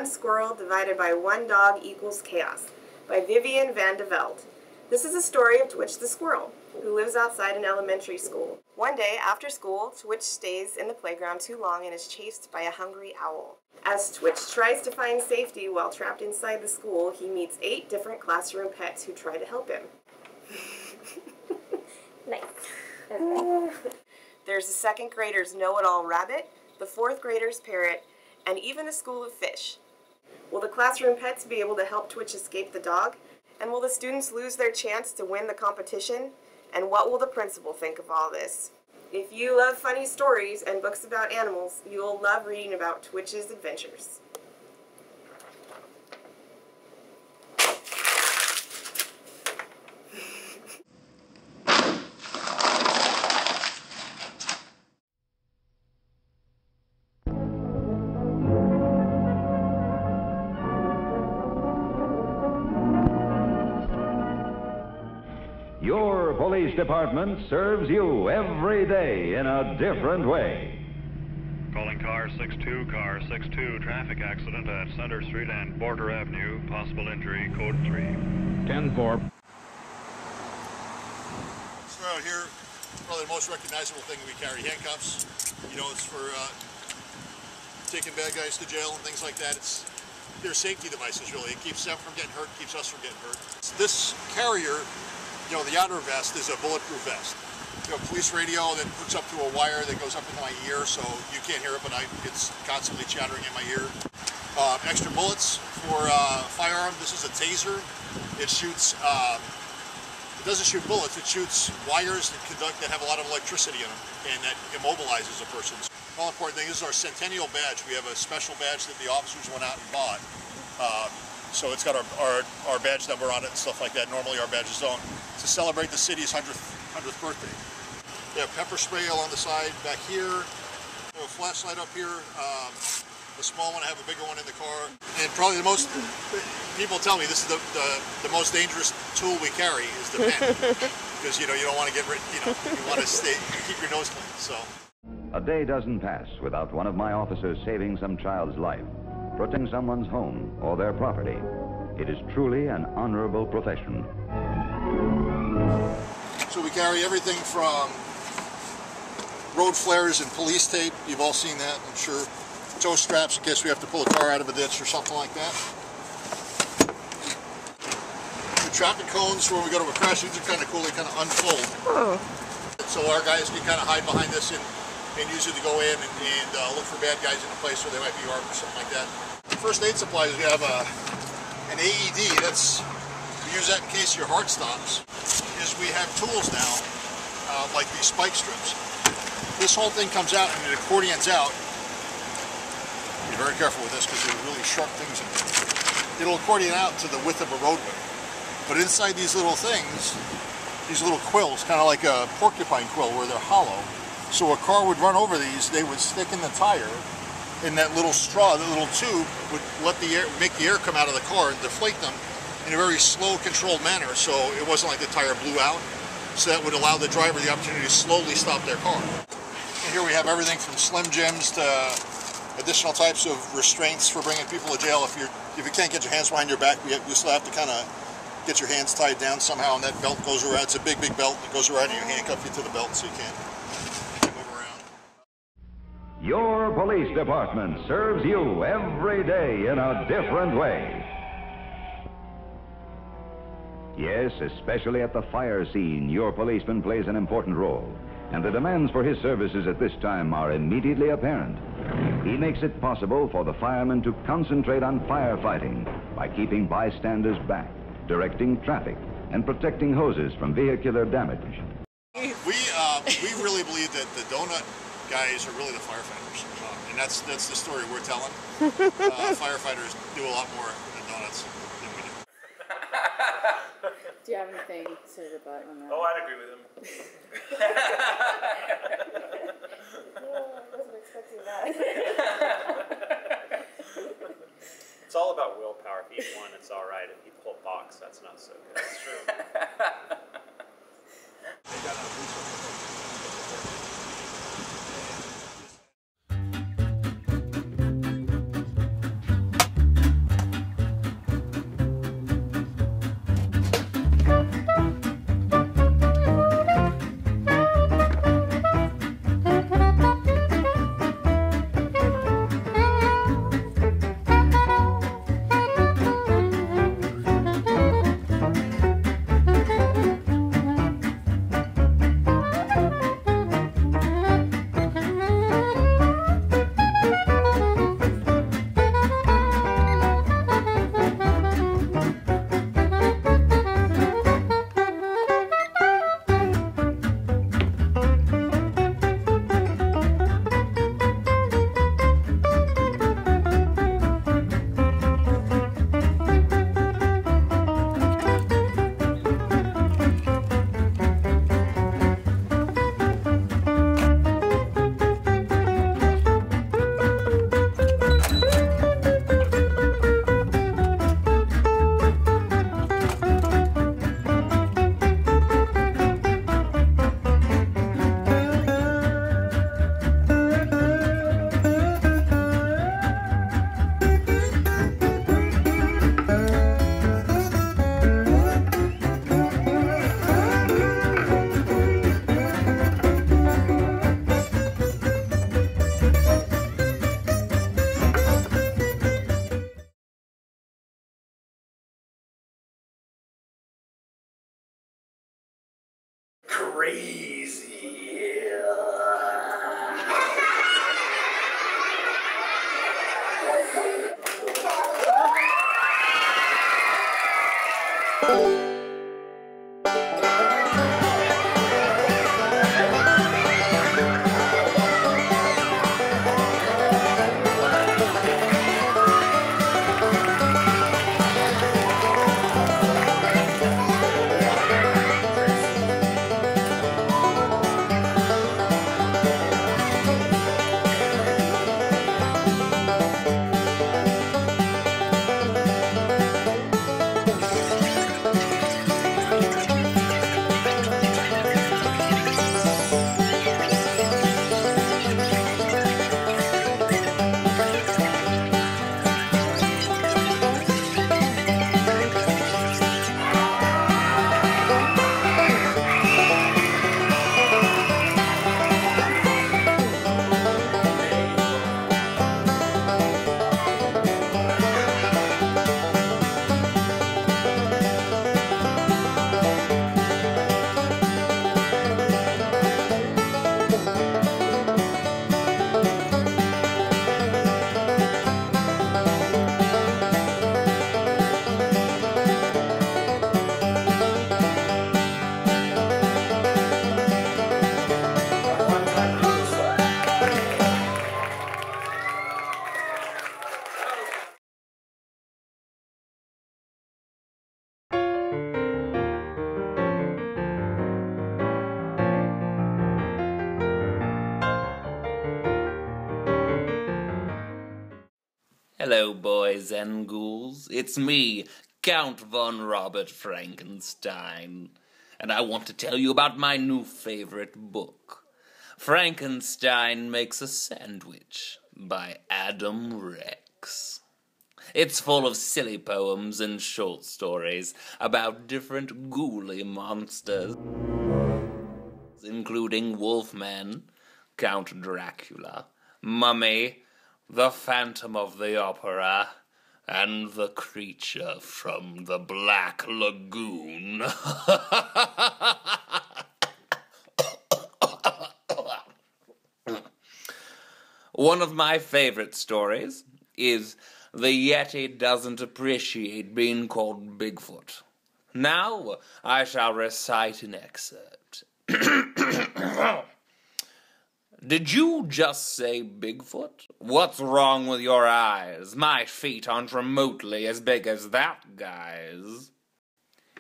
One Squirrel Divided by One Dog Equals Chaos by Vivian van de Velde. This is a story of Twitch the squirrel, who lives outside an elementary school. One day after school, Twitch stays in the playground too long and is chased by a hungry owl. As Twitch tries to find safety while trapped inside the school, he meets 8 different classroom pets who try to help him. Nice. Okay. There's the 2nd grader's know-it-all rabbit, the 4th grader's parrot, and even a school of fish. Will the classroom pets be able to help Twitch escape the dog? And will the students lose their chance to win the competition? And what will the principal think of all this? If you love funny stories and books about animals, you'll love reading about Twitch's adventures. Your police department serves you every day in a different way. Calling car 62, traffic accident at Center Street and Border Avenue, possible injury, code 3. 10-4. So out here, probably the most recognizable thing we carry, handcuffs. You know, it's for taking bad guys to jail and things like that. They're safety devices, really. It keeps them from getting hurt, keeps us from getting hurt. This carrier, you know, the outer vest is a bulletproof vest. You know, police radio that hooks up to a wire that goes up into my ear, so you can't hear it, but it's constantly chattering in my ear. Extra bullets for firearm. This is a taser. It shoots. It doesn't shoot bullets. It shoots wires that have a lot of electricity in them, and that immobilizes a person. The all important thing is our centennial badge. We have a special badge that the officers went out and bought. So it's got our badge number on it and stuff like that. Normally our badges don't. To celebrate the city's 100th birthday. We have pepper spray along the side back here. We have a flashlight up here. The small one, I have a bigger one in the car. And probably the most, people tell me this is the most dangerous tool we carry is the pen. Because you know, you don't want to get rid, you want to keep your nose clean, so. A day doesn't pass without one of my officers saving some child's life, protecting someone's home or their property. It is truly an honorable profession. So we carry everything from road flares and police tape. You've all seen that, I'm sure. Tow straps in case we have to pull a car out of a ditch or something like that. The traffic cones when we go to a crash, these are kind of cool, they kind of unfold. Oh. So our guys can kind of hide behind this and use it to go in and look for bad guys in a place where they might be armed or something like that. First aid supplies, we have an AED. We use that in case your heart stops. We have tools now, like these spike strips. This whole thing comes out and it accordions out. Be very careful with this because there's really sharp things in it. It'll accordion out to the width of a roadway. But inside these little things, these little quills, kind of like a porcupine quill where they're hollow. So a car would run over these, they would stick in the tire, and that little straw, that little tube would make the air come out of the car and deflate them in a very slow, controlled manner, so it wasn't like the tire blew out. So that would allow the driver the opportunity to slowly stop their car. And here we have everything from Slim Jims to additional types of restraints for bringing people to jail. If you can't get your hands behind your back, you still have to kind of get your hands tied down somehow, and that belt goes around. It's a big, big belt that goes around, and you handcuff you to the belt so you can't move around. Your police department serves you every day in a different way. Yes, especially at the fire scene, your policeman plays an important role, and the demands for his services at this time are immediately apparent. He makes it possible for the firemen to concentrate on firefighting by keeping bystanders back, directing traffic, and protecting hoses from vehicular damage. We really believe that the donut guys are really the firefighters, and that's the story we're telling. Firefighters do a lot more than donuts than we do. Do you have anything to say about on that? Oh, I'd agree with him. I wasn't expecting that. It's all about willpower. If you eat one, it's all right. If you pull a box, that's not so good. That's true. crazy. Hello, boys and ghouls. It's me, Count von Robert Frankenstein. And I want to tell you about my new favorite book, Frankenstein Makes a Sandwich by Adam Rex. It's full of silly poems and short stories about different ghouly monsters, including Wolfman, Count Dracula, Mummy, the Phantom of the Opera, and the creature from the Black Lagoon. One of my favorite stories is The Yeti Doesn't Appreciate Being Called Bigfoot. Now I shall recite an excerpt. Did you just say Bigfoot? What's wrong with your eyes? My feet aren't remotely as big as that guy's.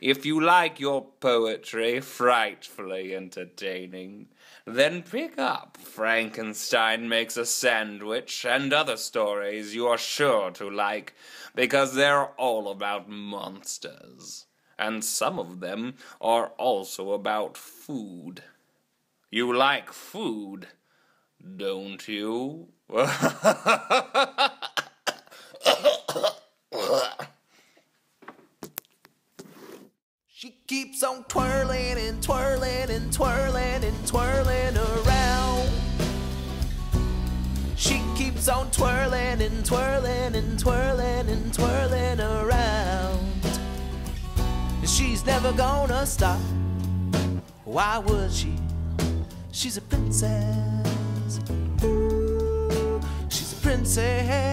If you like your poetry frightfully entertaining, then pick up Frankenstein Makes a Sandwich and other stories you are sure to like, because they're all about monsters. And some of them are also about food. You like food, don't you? She keeps on twirling and twirling and twirling and twirling around. She keeps on twirling and twirling and twirling and twirling around. She's never gonna stop. Why would she? She's a princess. Ooh, she's a princess.